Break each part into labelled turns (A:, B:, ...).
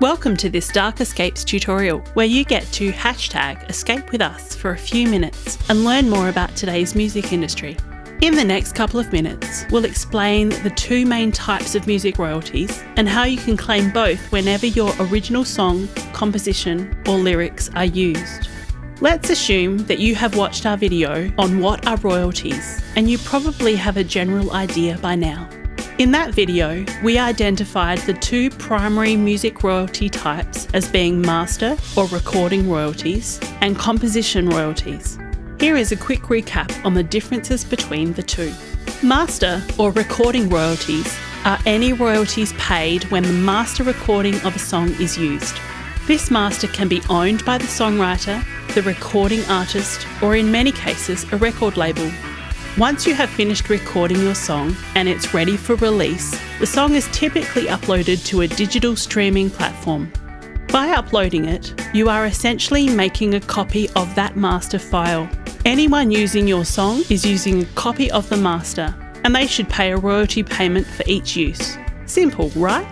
A: Welcome to this Dark Escapes tutorial, where you get to #escape with us for a few minutes and learn more about today's music industry. In the next couple of minutes, we'll explain the two main types of music royalties and how you can claim both whenever your original song, composition, or lyrics are used. Let's assume that you have watched our video on what are royalties, and you probably have a general idea by now. In that video, we identified the two primary music royalty types as being master or recording royalties and composition royalties. Here is a quick recap on the differences between the two. Master or recording royalties are any royalties paid when the master recording of a song is used. This master can be owned by the songwriter, the recording artist, or in many cases, a record label. Once you have finished recording your song and it's ready for release, the song is typically uploaded to a digital streaming platform. By uploading it, you are essentially making a copy of that master file. Anyone using your song is using a copy of the master, and they should pay a royalty payment for each use. Simple, right?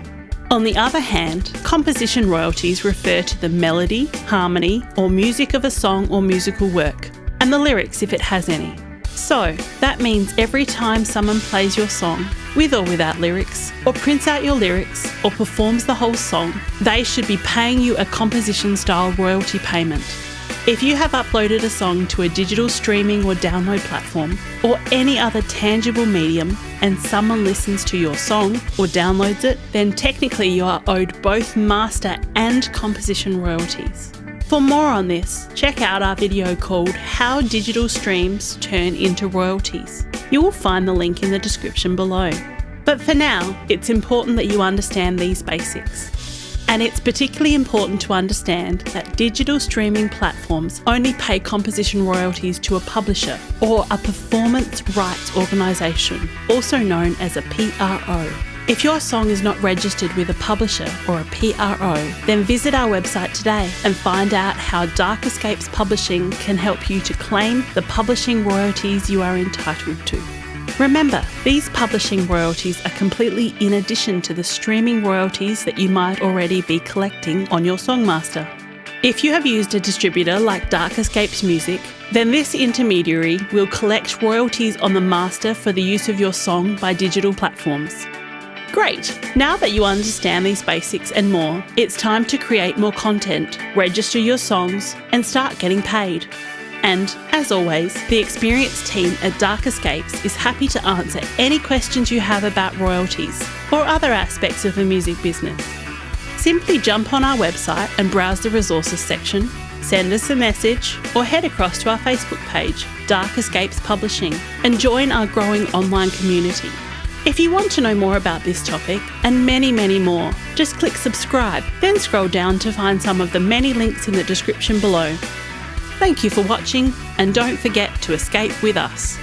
A: On the other hand, composition royalties refer to the melody, harmony, or music of a song or musical work, and the lyrics if it has any. So, that means every time someone plays your song, with or without lyrics, or prints out your lyrics, or performs the whole song, they should be paying you a composition-style royalty payment. If you have uploaded a song to a digital streaming or download platform, or any other tangible medium, and someone listens to your song or downloads it, then technically you are owed both master and composition royalties. For more on this, check out our video called How Digital Streams Turn into Royalties. You will find the link in the description below. But for now, it's important that you understand these basics. And it's particularly important to understand that digital streaming platforms only pay composition royalties to a publisher or a performance rights organisation, also known as a PRO. If your song is not registered with a publisher or a PRO, then visit our website today and find out how Dark Escapes Publishing can help you to claim the publishing royalties you are entitled to. Remember, these publishing royalties are completely in addition to the streaming royalties that you might already be collecting on your songmaster. If you have used a distributor like Dark Escapes Music, then this intermediary will collect royalties on the master for the use of your song by digital platforms. Great! Now that you understand these basics and more, it's time to create more content, register your songs, and start getting paid. And, as always, the experienced team at Dark Escapes is happy to answer any questions you have about royalties or other aspects of the music business. Simply jump on our website and browse the resources section, send us a message, or head across to our Facebook page, Dark Escapes Publishing, and join our growing online community. If you want to know more about this topic, and many, many more, just click subscribe, then scroll down to find some of the many links in the description below. Thank you for watching, and don't forget to escape with us.